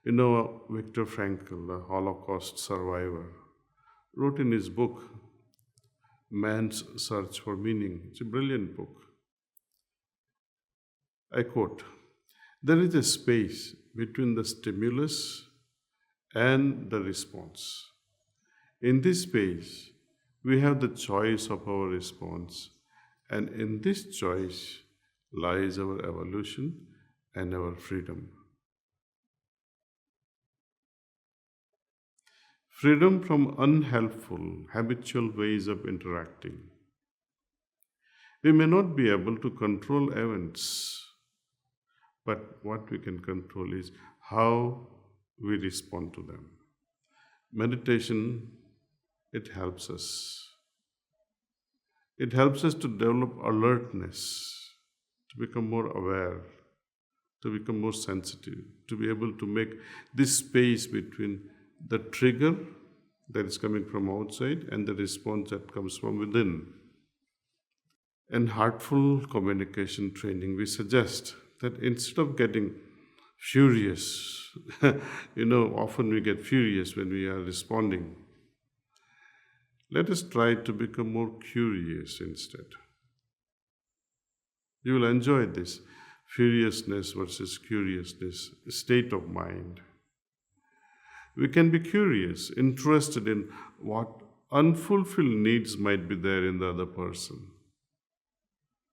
Viktor Frankl, the Holocaust survivor, wrote in his book, Man's Search for Meaning. It's a brilliant book. I quote, "There is a space between the stimulus and the response. In this space, we have the choice of our response, and in this choice lies our evolution and our freedom." Freedom from unhelpful, habitual ways of interacting. We may not be able to control events, but what we can control is how we respond to them. Meditation, it helps us. It helps us to develop alertness, to become more aware, to become more sensitive, to be able to make this space between the trigger that is coming from outside and the response that comes from within. In heartful communication training, we suggest that instead of getting furious, often we get furious when we are responding. Let us try to become more curious instead. You will enjoy this furiousness versus curiousness state of mind. We can be curious, interested in what unfulfilled needs might be there in the other person.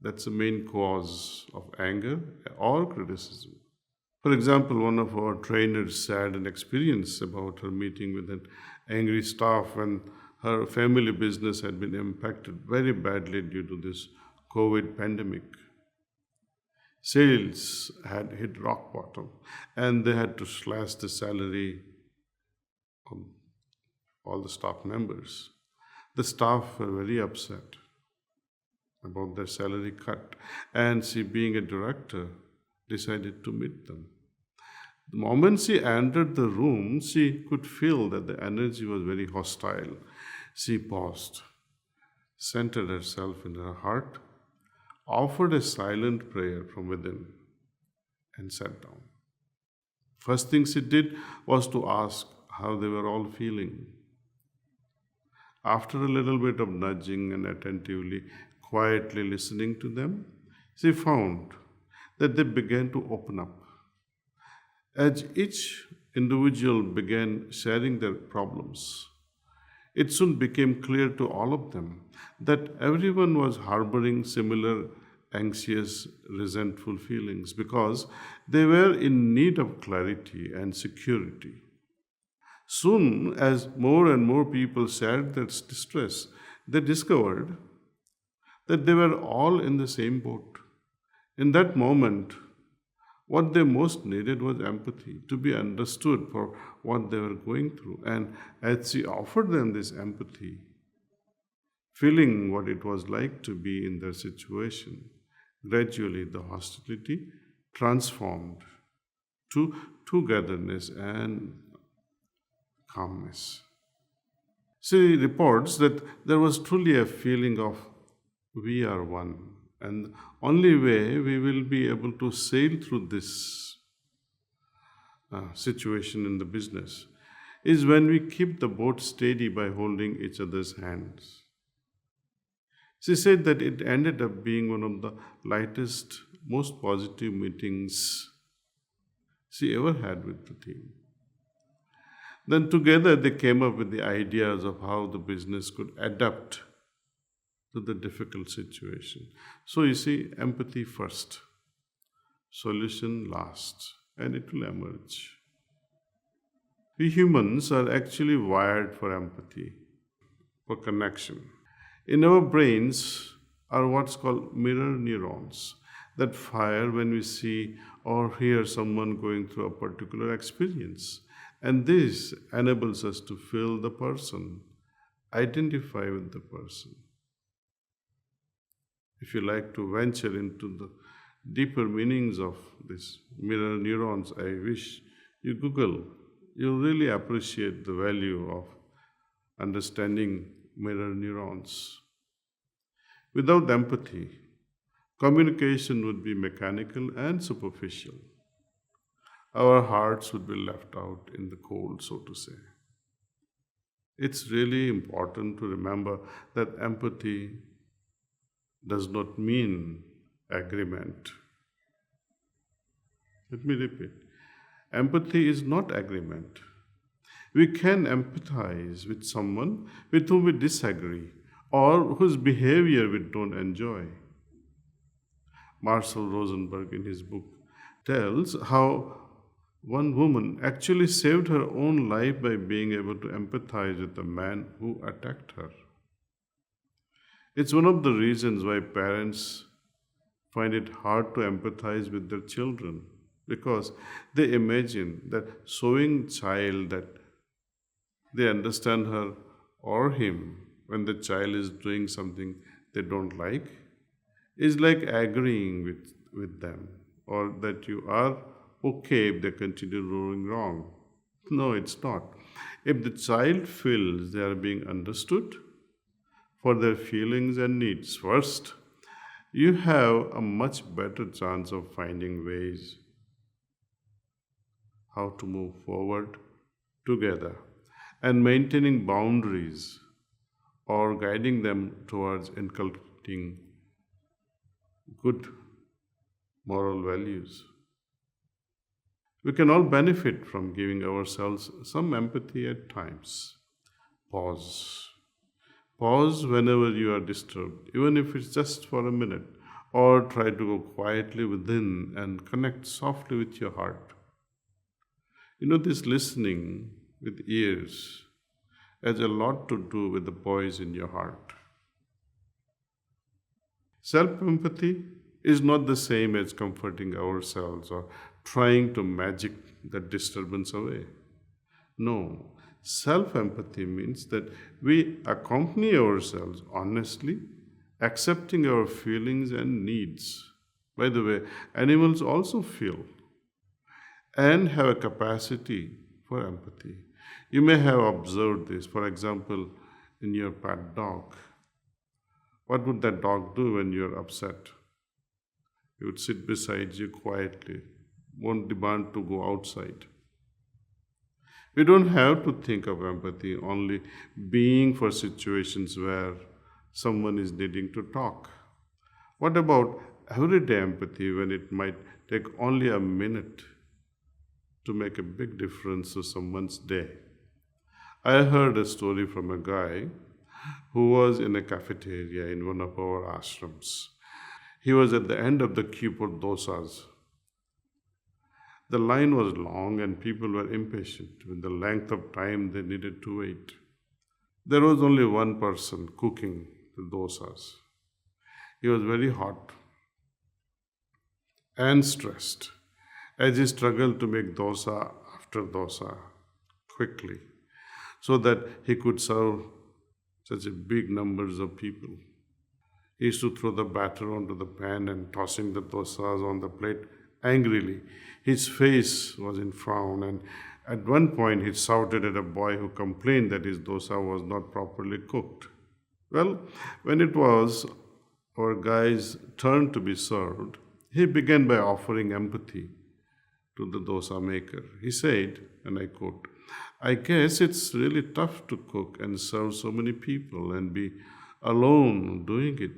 That's the main cause of anger or criticism. For example, one of our trainers shared an experience about her meeting with an angry staff when her family business had been impacted very badly due to this COVID pandemic. Sales had hit rock bottom and they had to slash the salary of all the staff members. The staff were very upset about their salary cut, and she, being a director, decided to meet them. The moment she entered the room, she could feel that the energy was very hostile. She paused, centered herself in her heart, offered a silent prayer from within, and sat down. First thing she did was to ask how they were all feeling. After a little bit of nudging and attentively, quietly listening to them, she found that they began to open up. As each individual began sharing their problems, it soon became clear to all of them that everyone was harboring similar anxious, resentful feelings because they were in need of clarity and security. Soon, as more and more people shared their distress, they discovered that they were all in the same boat. In that moment, what they most needed was empathy, to be understood for what they were going through. And as she offered them this empathy, feeling what it was like to be in their situation, gradually the hostility transformed to togetherness and calmness. She reports that there was truly a feeling of we are one, and the only way we will be able to sail through this situation in the business is when we keep the boat steady by holding each other's hands. She said that it ended up being one of the lightest, most positive meetings she ever had with the team. Then together they came up with the ideas of how the business could adapt to the difficult situation. So you see, empathy first, solution last, and it will emerge. We humans are actually wired for empathy, for connection. In our brains are what's called mirror neurons that fire when we see or hear someone going through a particular experience. And this enables us to feel the person, identify with the person. If you like to venture into the deeper meanings of these mirror neurons, I wish you Google. You'll really appreciate the value of understanding mirror neurons. Without empathy, communication would be mechanical and superficial. our hearts would be left out in the cold, so to say. It's really important to remember that empathy does not mean agreement. Let me repeat. Empathy is not agreement. We can empathize with someone with whom we disagree or whose behavior we don't enjoy. Marshall Rosenberg, in his book, tells how one woman actually saved her own life by being able to empathize with the man who attacked her. It's one of the reasons why parents find it hard to empathize with their children because they imagine that showing child that they understand her or him when the child is doing something they don't like is like agreeing with them or that you are okay if they continue doing wrong. No, it's not. If the child feels they are being understood for their feelings and needs first, you have a much better chance of finding ways how to move forward together and maintaining boundaries or guiding them towards inculcating good moral values. We can all benefit from giving ourselves some empathy at times. Pause. Pause whenever you are disturbed, even if it's just for a minute, or try to go quietly within and connect softly with your heart. This listening with ears has a lot to do with the voice in your heart. Self empathy is not the same as comforting ourselves or trying to magic the disturbance away. No, self empathy means that we accompany ourselves honestly, accepting our feelings and needs. By the way, animals also feel and have a capacity for empathy. You may have observed this, for example, in your pet dog. What would that dog do when you're upset? It would sit beside you quietly, won't demand to go outside. We don't have to think of empathy only being for situations where someone is needing to talk. What about everyday empathy when it might take only a minute to make a big difference to someone's day? I heard a story from a guy who was in a cafeteria in one of our ashrams. He was at the end of the queue for dosas. The line was long and people were impatient with the length of time they needed to wait. There was only one person cooking the dosas. He was very hot and stressed as he struggled to make dosa after dosa quickly so that he could serve such a big numbers of people. He used to throw the batter onto the pan and tossing the dosas on the plate angrily. His face was in frown, and at one point he shouted at a boy who complained that his dosa was not properly cooked. Well, when it was our guy's turn to be served, he began by offering empathy to the dosa maker. He said, and I quote, "I guess it's really tough to cook and serve so many people and be alone doing it.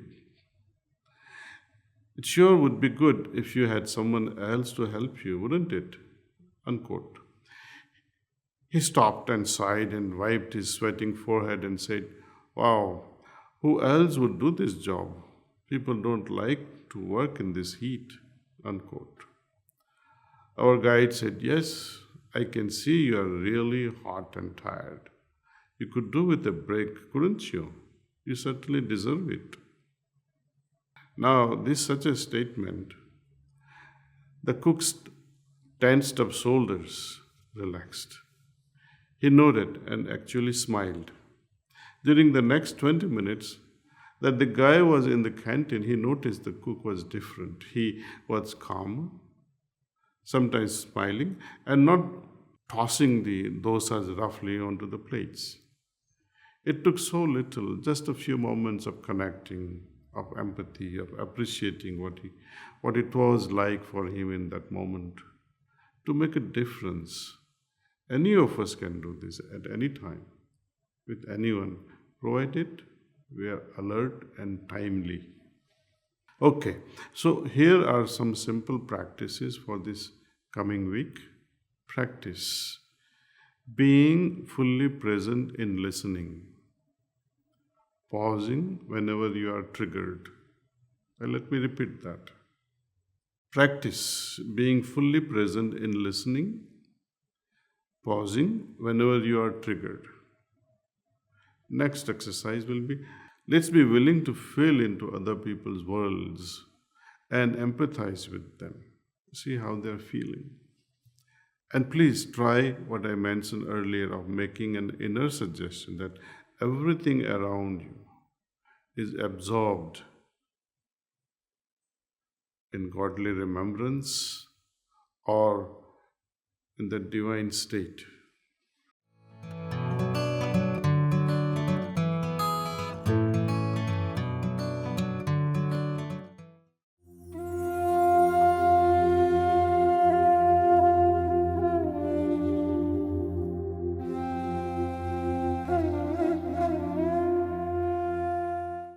It sure would be good if you had someone else to help you, wouldn't it?" Unquote. He stopped and sighed and wiped his sweating forehead and said, "Wow, who else would do this job? People don't like to work in this heat." Unquote. Our guide said, "Yes, I can see you are really hot and tired. You could do with a break, couldn't you? You certainly deserve it." Now, this such a statement, the cook's tensed up shoulders relaxed. He nodded and actually smiled. During the next 20 minutes that the guy was in the canteen, he noticed the cook was different. He was calm, sometimes smiling, and not tossing the dosas roughly onto the plates. It took so little, just a few moments of connecting, of empathy, of appreciating what it was like for him in that moment to make a difference. Any of us can do this at any time with anyone, provided we are alert and timely. Okay, so here are some simple practices for this coming week. Practice being fully present in listening, pausing whenever you are triggered. Let me repeat that. Practice being fully present in listening, pausing whenever you are triggered. Next exercise will be, let's be willing to feel into other people's worlds and empathize with them. See how they're feeling. And please try what I mentioned earlier of making an inner suggestion that everything around you is absorbed in godly remembrance or in the divine state.